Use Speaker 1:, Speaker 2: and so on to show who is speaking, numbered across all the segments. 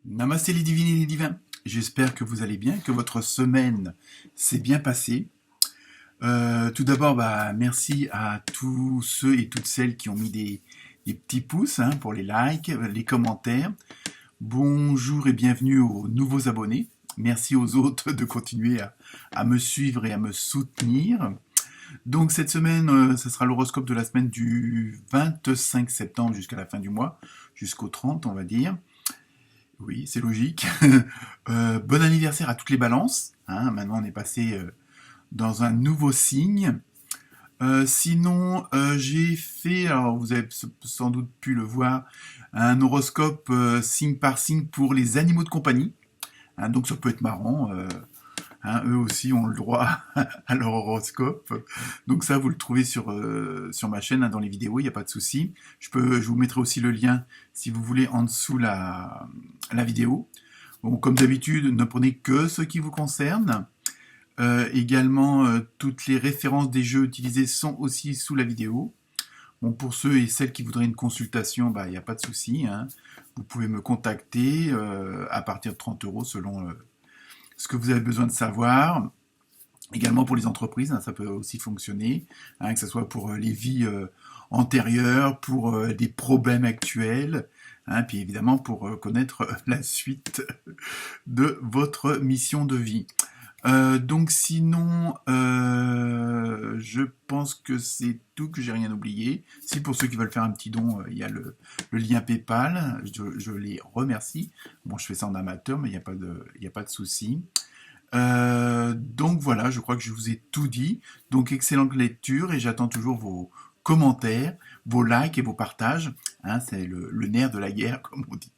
Speaker 1: Namasté les divines et les divins, j'espère que vous allez bien, que votre semaine s'est bien passée. Tout d'abord, merci à tous ceux et toutes celles qui ont mis des petits pouces pour les likes, les commentaires. Bonjour et bienvenue aux nouveaux abonnés. Merci aux autres de continuer à me suivre et à me soutenir. Donc cette semaine, ce sera l'horoscope de la semaine du 25 septembre jusqu'à la fin du mois, jusqu'au 30 on va dire. Oui, c'est logique. Bon anniversaire à toutes les balances. Maintenant, on est passé dans un nouveau signe. Sinon, j'ai fait, alors vous avez sans doute pu le voir, un horoscope signe par signe pour les animaux de compagnie. Donc ça peut être marrant. Eux aussi ont le droit à leur horoscope. Donc ça, vous le trouvez sur ma chaîne, dans les vidéos, il n'y a pas de souci. Je vous mettrai aussi le lien, si vous voulez, en dessous la vidéo. Bon, comme d'habitude, ne prenez que ce qui vous concerne. Également, toutes les références des jeux utilisés sont aussi sous la vidéo. Bon, pour ceux et celles qui voudraient une consultation, il n'y a pas de souci. Vous pouvez me contacter à partir de 30 € selon ce que vous avez besoin de savoir. Également pour les entreprises, ça peut aussi fonctionner, que ce soit pour les vies antérieures, pour des problèmes actuels, puis évidemment pour connaître la suite de votre mission de vie. Donc sinon, je pense que c'est tout, que j'ai rien oublié. Si pour ceux qui veulent faire un petit don, il y a le lien PayPal, je les remercie. Bon, je fais ça en amateur, mais il n'y a pas de souci. Donc voilà, je crois que je vous ai tout dit. Donc excellente lecture et j'attends toujours vos commentaires, vos likes et vos partages. C'est le nerf de la guerre, comme on dit.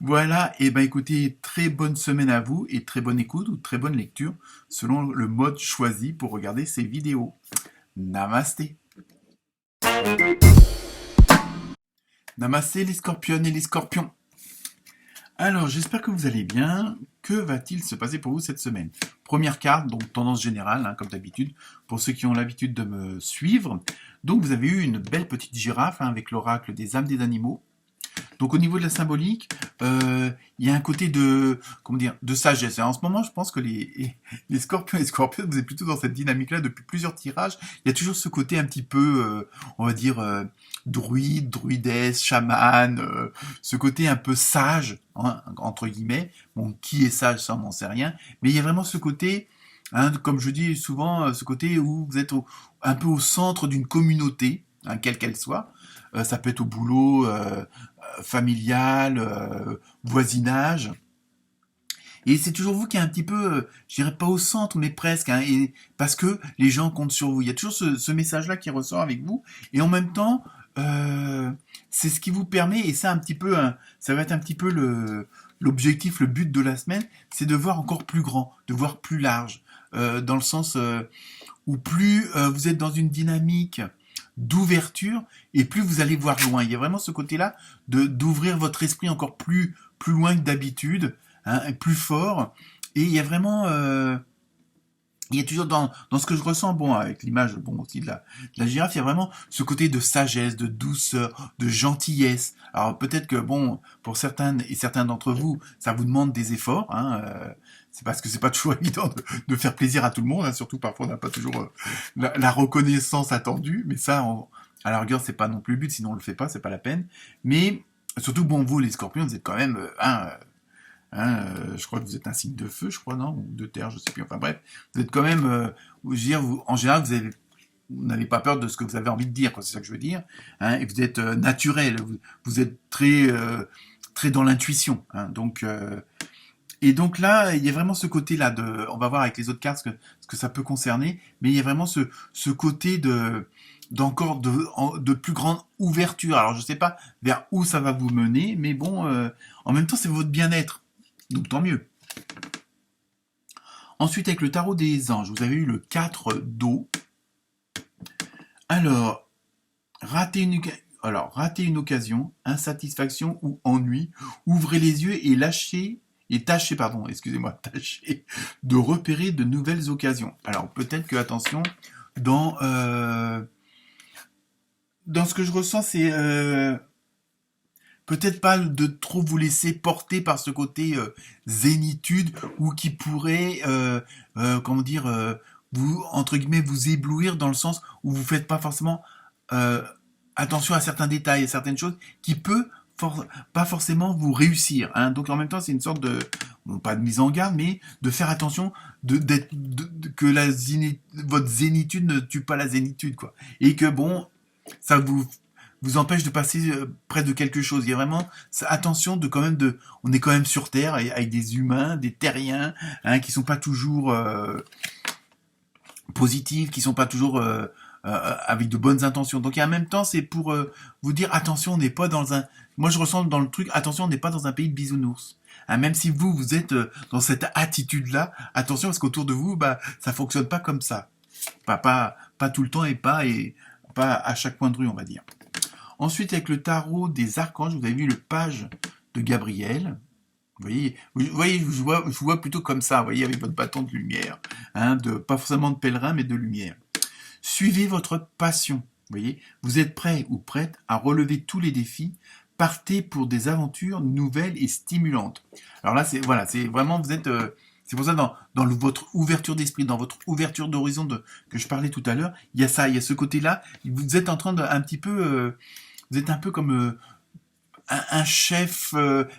Speaker 1: Voilà, et écoutez, très bonne semaine à vous et très bonne écoute ou très bonne lecture selon le mode choisi pour regarder ces vidéos. Namasté. Namasté les scorpions et les scorpions. Alors, j'espère que vous allez bien. Que va-t-il se passer pour vous cette semaine? Première carte, donc tendance générale, comme d'habitude, pour ceux qui ont l'habitude de me suivre. Donc, vous avez eu une belle petite girafe avec l'oracle des âmes des animaux. Donc au niveau de la symbolique, il y a un côté de sagesse. Et en ce moment, je pense que les scorpions et les scorpionnes, vous êtes plutôt dans cette dynamique-là depuis plusieurs tirages. Il y a toujours ce côté un petit peu, on va dire, druide, druidesse, chaman, ce côté un peu sage, entre guillemets. Bon, qui est sage, ça, on n'en sait rien. Mais il y a vraiment ce côté, comme je dis souvent, ce côté où vous êtes un peu au centre d'une communauté, quelle qu'elle soit. Ça peut être au boulot, familial, voisinage. Et c'est toujours vous qui êtes un petit peu, je dirais pas au centre, mais presque, et parce que les gens comptent sur vous. Il y a toujours ce message-là qui ressort avec vous, et en même temps, c'est ce qui vous permet, et ça ça va être un petit peu l'objectif, le but de la semaine, c'est de voir encore plus grand, de voir plus large, dans le sens où plus vous êtes dans une dynamique d'ouverture, et plus vous allez voir loin. Il y a vraiment ce côté-là d'ouvrir votre esprit encore plus loin que d'habitude, plus fort. Et il y a vraiment, il y a toujours dans ce que je ressens, bon, avec l'image, bon, aussi de la girafe, il y a vraiment ce côté de sagesse, de douceur, de gentillesse. Alors peut-être que, bon, pour certains et certains d'entre vous, ça vous demande des efforts, c'est parce que c'est pas toujours évident de faire plaisir à tout le monde, surtout parfois on n'a pas toujours la reconnaissance attendue, mais ça, à la rigueur, c'est pas non plus le but, sinon on le fait pas, c'est pas la peine. Mais surtout, bon, vous les scorpions, vous êtes quand même, je crois que vous êtes un signe de feu, je crois, non, ou de terre, je sais plus. Enfin bref, vous êtes quand même, je veux dire, en général, vous n'avez pas peur de ce que vous avez envie de dire, quoi, c'est ça que je veux dire. Et vous êtes naturel, vous êtes très très dans l'intuition. Donc et donc là, il y a vraiment ce côté-là on va voir avec les autres cartes ce que ça peut concerner, mais il y a vraiment ce côté d'encore de plus grande ouverture. Alors je sais pas vers où ça va vous mener, mais bon, en même temps c'est votre bien-être, donc tant mieux. Ensuite avec le tarot des anges, vous avez eu le 4 d'eau. Alors, rater une occasion, insatisfaction ou ennui, ouvrez les yeux et lâchez et tâchez, pardon, excusez-moi, tâchez de repérer de nouvelles occasions. Alors peut-être que, attention, dans ce que je ressens, c'est peut-être pas de trop vous laisser porter par ce côté zénitude ou qui pourrait, comment dire, vous, entre guillemets, vous éblouir dans le sens où vous faites pas forcément attention à certains détails, à certaines choses qui peut pas forcément vous réussir. Hein. Donc en même temps, c'est une sorte de, bon, pas de mise en garde, mais de faire attention que votre zénitude ne tue pas la zénitude, quoi. Et que bon, ça vous empêche de passer près de quelque chose. Il y a vraiment attention de quand même on est quand même sur Terre avec des humains, des terriens, hein, qui sont pas toujours positifs, qui sont pas toujours avec de bonnes intentions. Donc en même temps, c'est pour vous dire attention, on n'est pas dans un. Moi, je ressens dans le truc, attention, on n'est pas dans un pays de bisounours. Hein, même si vous êtes dans cette attitude-là, attention parce qu'autour de vous, bah, ça fonctionne pas comme ça. Pas tout le temps et pas à chaque coin de rue, on va dire. Ensuite, avec le tarot des archanges, vous avez vu le page de Gabriel. Vous voyez, je vois plutôt comme ça, vous voyez, avec votre bâton de lumière. Hein, pas forcément de pèlerin, mais de lumière. Suivez votre passion. Vous voyez, vous êtes prêt ou prête à relever tous les défis. Partez pour des aventures nouvelles et stimulantes. Alors là, c'est vraiment, vous êtes... c'est pour ça, dans votre ouverture d'esprit, dans votre ouverture d'horizon que je parlais tout à l'heure, il y a ça, il y a ce côté-là. Vous êtes en train de un petit peu... vous êtes un peu comme un chef,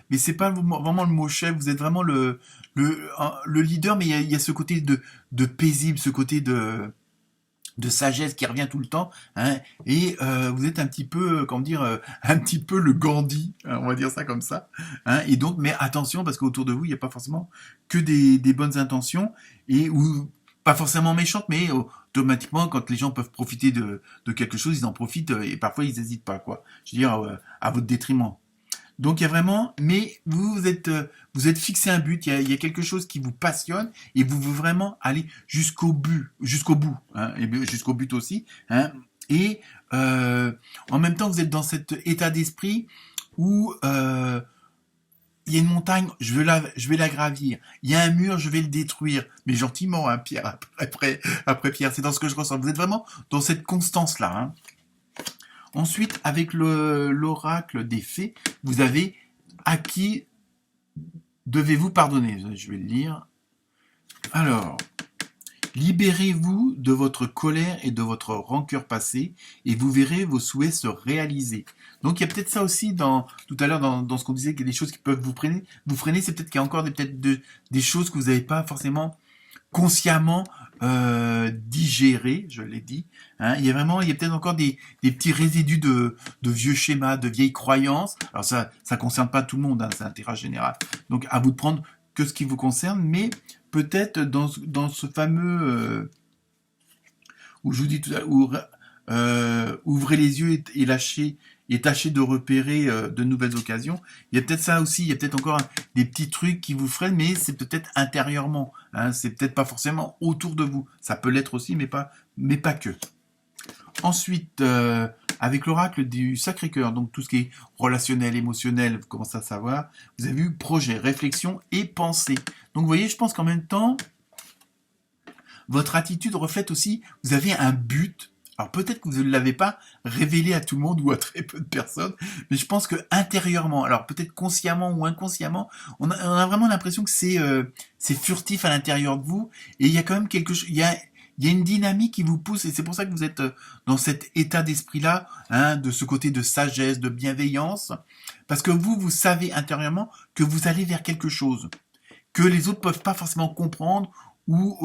Speaker 1: mais c'est pas vraiment le mot chef, vous êtes vraiment le leader, mais il y a ce côté de paisible, ce côté de sagesse qui revient tout le temps, hein, et vous êtes un petit peu, comment dire, un petit peu le Gandhi, hein, on va dire ça comme ça, hein, et donc, mais attention, parce qu'autour de vous, il n'y a pas forcément que des bonnes intentions, ou pas forcément méchantes, mais automatiquement, quand les gens peuvent profiter de quelque chose, ils en profitent, et parfois ils n'hésitent pas, quoi. Je veux dire, à votre détriment. Donc il y a vraiment, mais vous êtes fixé un but, il y a quelque chose qui vous passionne et vous voulez vraiment aller jusqu'au bout, hein, et jusqu'au but aussi, hein, et en même temps vous êtes dans cet état d'esprit où il y a une montagne, je vais la gravir. Il y a un mur, je vais le détruire, mais gentiment, hein, pierre après pierre. C'est dans ce que je ressens. Vous êtes vraiment dans cette constance-là, hein. Ensuite, avec l'oracle des fées, vous avez à qui devez-vous pardonner. Je vais le lire. Alors, libérez-vous de votre colère et de votre rancœur passée et vous verrez vos souhaits se réaliser. Donc il y a peut-être ça aussi tout à l'heure dans ce qu'on disait, qu'il y a des choses qui peuvent vous freiner. C'est peut-être qu'il y a encore des choses que vous n'avez pas forcément consciemment digéré, je l'ai dit. Hein. Il y a peut-être encore des petits résidus de vieux schémas, de vieilles croyances. Alors ça concerne pas tout le monde, hein, c'est un tirage général. Donc à vous de prendre que ce qui vous concerne, mais peut-être dans ce fameux où je vous dis tout à l'heure, ouvrez les yeux et lâchez et tâchez de repérer de nouvelles occasions. Il y a peut-être ça aussi, il y a peut-être encore des petits trucs qui vous freinent, mais c'est peut-être intérieurement. Hein, c'est peut-être pas forcément autour de vous. Ça peut l'être aussi, mais pas que. Ensuite, avec l'oracle du Sacré-Cœur, donc tout ce qui est relationnel, émotionnel, vous commencez à savoir, vous avez vu projet, réflexion et pensée. Donc vous voyez, je pense qu'en même temps, votre attitude reflète aussi, vous avez un but. Alors peut-être que vous ne l'avez pas révélé à tout le monde ou à très peu de personnes, mais je pense que intérieurement, alors peut-être consciemment ou inconsciemment, on a vraiment l'impression que c'est furtif à l'intérieur de vous, et il y a quand même quelque chose, il y a une dynamique qui vous pousse, et c'est pour ça que vous êtes dans cet état d'esprit-là, hein, de ce côté de sagesse, de bienveillance, parce que vous savez intérieurement que vous allez vers quelque chose, que les autres peuvent pas forcément comprendre ou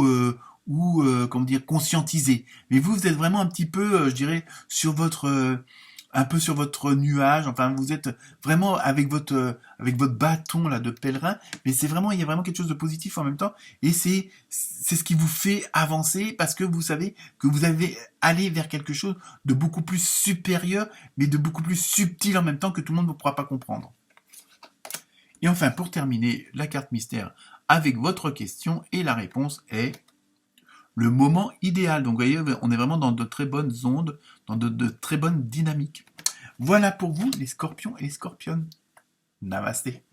Speaker 1: comment dire, conscientiser. Mais vous êtes vraiment un petit peu, je dirais, un peu sur votre nuage. Enfin, vous êtes vraiment avec votre bâton là de pèlerin. Mais il y a vraiment quelque chose de positif en même temps. Et c'est ce qui vous fait avancer parce que vous savez que vous avez allé vers quelque chose de beaucoup plus supérieur, mais de beaucoup plus subtil en même temps que tout le monde ne pourra pas comprendre. Et enfin, pour terminer, la carte mystère avec votre question et la réponse est le moment idéal. Donc vous voyez, on est vraiment dans de très bonnes ondes, dans de très bonnes dynamiques. Voilà pour vous les scorpions et les scorpionnes. Namasté.